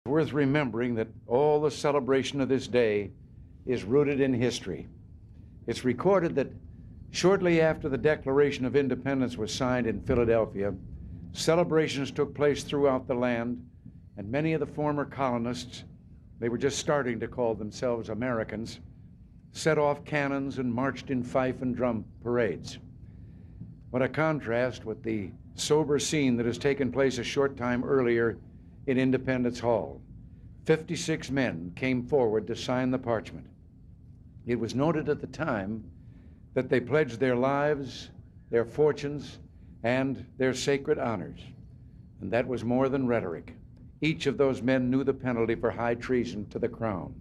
Worth remembering that all the celebration of this day is rooted in history. It's recorded that shortly after the Declaration of Independence was signed in Philadelphia, celebrations took place throughout the land, and many of the former colonists, they were just starting to call themselves Americans, set off cannons and marched in fife and drum parades. What a contrast with the sober scene that has taken place a short time earlier in Independence Hall. 56 men came forward to sign the parchment. It was noted at the time that they pledged their lives, their fortunes, and their sacred honors. And that was more than rhetoric. Each of those men knew the penalty for high treason to the crown.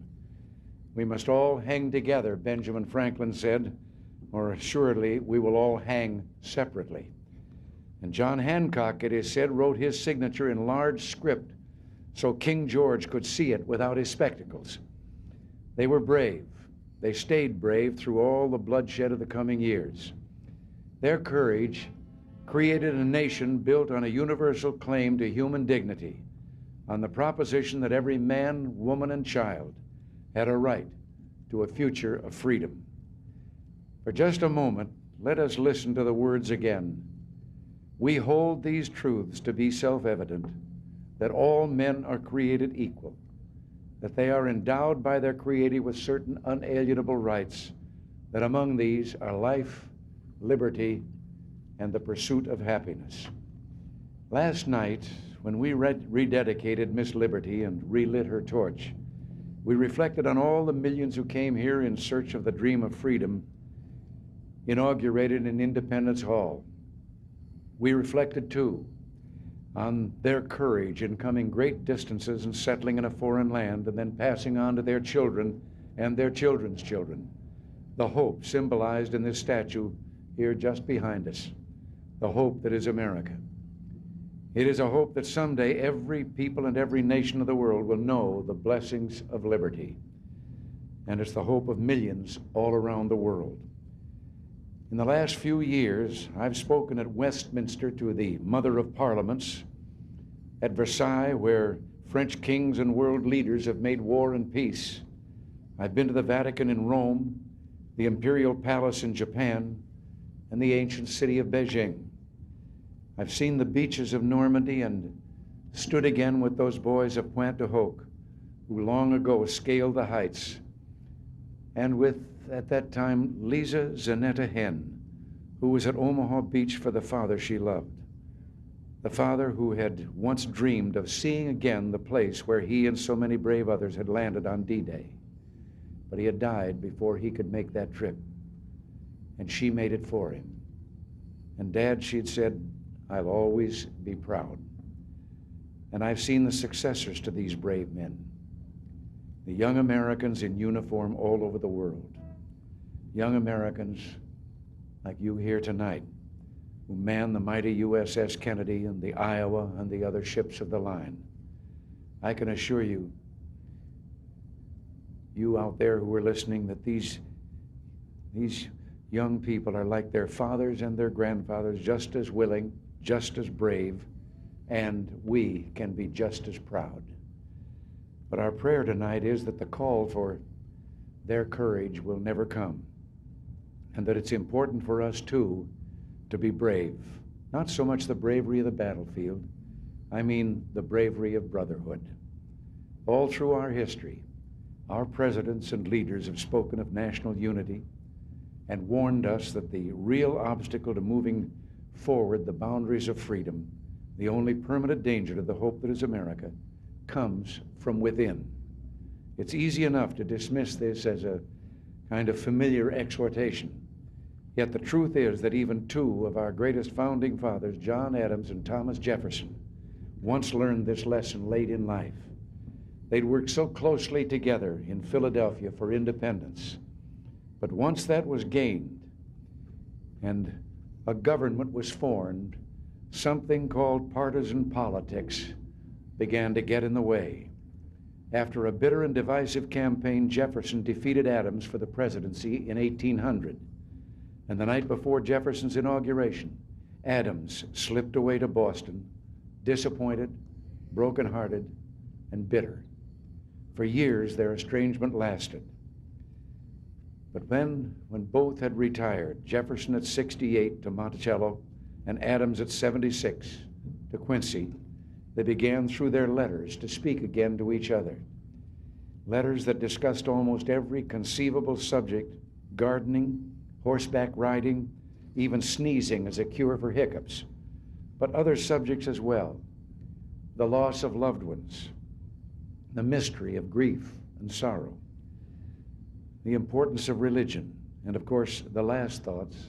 We must all hang together, Benjamin Franklin said, or assuredly we will all hang separately. And John Hancock, it is said, wrote his signature in large script so King George could see it without his spectacles. They were brave. They stayed brave through all the bloodshed of the coming years. Their courage created a nation built on a universal claim to human dignity, on the proposition that every man, woman, and child had a right to a future of freedom. For just a moment, let us listen to the words again. We hold these truths to be self-evident, that all men are created equal, that they are endowed by their Creator with certain unalienable rights, that among these are life, liberty, and the pursuit of happiness. Last night, when we rededicated Miss Liberty and relit her torch, we reflected on all the millions who came here in search of the dream of freedom inaugurated in Independence Hall. We reflected, too, on their courage in coming great distances and settling in a foreign land and then passing on to their children and their children's children the hope symbolized in this statue here just behind us, the hope that is America. It is a hope that someday every people and every nation of the world will know the blessings of liberty. And it's the hope of millions all around the world. In the last few years, I've spoken at Westminster to the Mother of Parliaments, at Versailles, where French kings and world leaders have made war and peace. I've been to the Vatican in Rome, the Imperial Palace in Japan, and the ancient city of Beijing. I've seen the beaches of Normandy and stood again with those boys of Pointe du Hoc who long ago scaled the heights, and with, at that time, Lisa Zanetta Hen, who was at Omaha Beach for the father she loved, the father who had once dreamed of seeing again the place where he and so many brave others had landed on D-Day. But he had died before he could make that trip, and she made it for him. And Dad, she'd said, I'll always be proud. And I've seen the successors to these brave men, the young Americans in uniform all over the world, young Americans like you here tonight, who man the mighty USS Kennedy and the Iowa and the other ships of the line. I can assure you, you out there who are listening, that these young people are like their fathers and their grandfathers, just as willing, just as brave, and we can be just as proud. But our prayer tonight is that the call for their courage will never come, and that it's important for us, too, to be brave. Not so much the bravery of the battlefield, I mean the bravery of brotherhood. All through our history, our presidents and leaders have spoken of national unity and warned us that the real obstacle to moving forward the boundaries of freedom, the only permanent danger to the hope that is America, comes from within. It's easy enough to dismiss this as a kind of familiar exhortation. Yet the truth is that even two of our greatest founding fathers, John Adams and Thomas Jefferson, once learned this lesson late in life. They'd worked so closely together in Philadelphia for independence. But once that was gained and a government was formed, something called partisan politics began to get in the way. After a bitter and divisive campaign, Jefferson defeated Adams for the presidency in 1800. And the night before Jefferson's inauguration, Adams slipped away to Boston, disappointed, brokenhearted, and bitter. For years, their estrangement lasted. But when both had retired, Jefferson at 68 to Monticello and Adams at 76 to Quincy, they began through their letters to speak again to each other. Letters that discussed almost every conceivable subject: gardening, horseback riding, even sneezing as a cure for hiccups, but other subjects as well: the loss of loved ones, the mystery of grief and sorrow, the importance of religion, and of course, the last thoughts,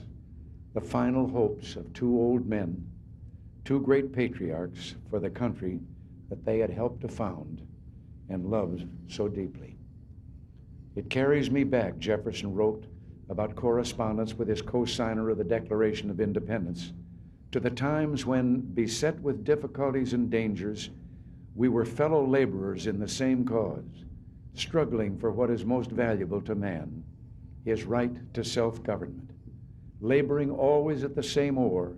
the final hopes of two old men, two great patriarchs for the country that they had helped to found and loved so deeply. It carries me back, Jefferson wrote about correspondence with his co-signer of the Declaration of Independence, to the times when, beset with difficulties and dangers, we were fellow laborers in the same cause, struggling for what is most valuable to man, his right to self-government, laboring always at the same oar,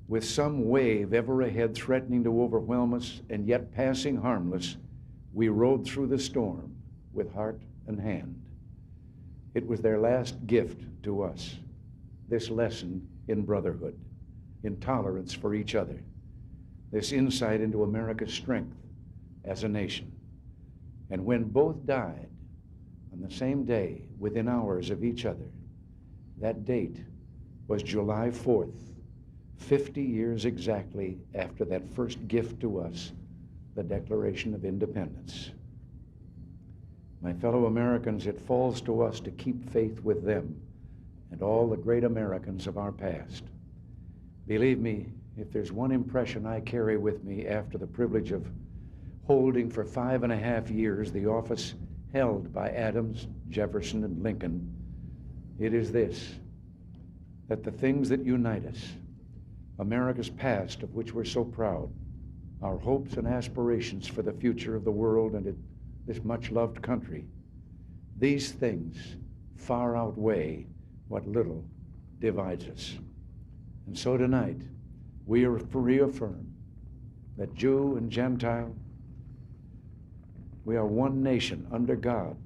with some wave ever ahead threatening to overwhelm us, and yet passing harmless, we rode through the storm with heart and hand. It was their last gift to us, this lesson in brotherhood, in tolerance for each other, this insight into America's strength as a nation. And when both died on the same day, within hours of each other, that date was July 4th, 50 years exactly after that first gift to us, the Declaration of Independence. My fellow Americans, it falls to us to keep faith with them and all the great Americans of our past. Believe me, if there's one impression I carry with me after the privilege of holding for 5.5 years the office held by Adams, Jefferson, and Lincoln, it is this: that the things that unite us, America's past of which we're so proud, our hopes and aspirations for the future of the world and this much-loved country, these things far outweigh what little divides us. And so tonight, we reaffirm that Jew and Gentile, we are one nation under God,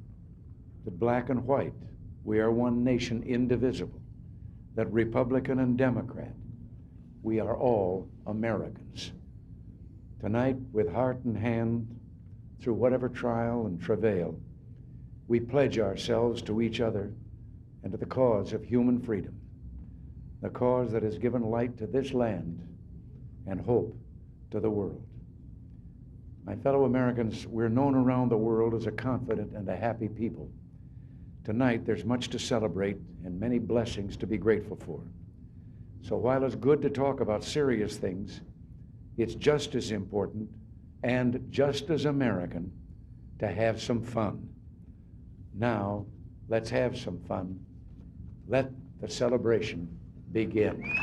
that black and white, we are one nation indivisible, that Republican and Democrat, we are all Americans. Tonight, with heart and hand, through whatever trial and travail, we pledge ourselves to each other and to the cause of human freedom, the cause that has given light to this land and hope to the world. My fellow Americans, we're known around the world as a confident and a happy people. Tonight, there's much to celebrate and many blessings to be grateful for. So while it's good to talk about serious things, it's just as important and just as American to have some fun. Now, let's have some fun. Let the celebration begin.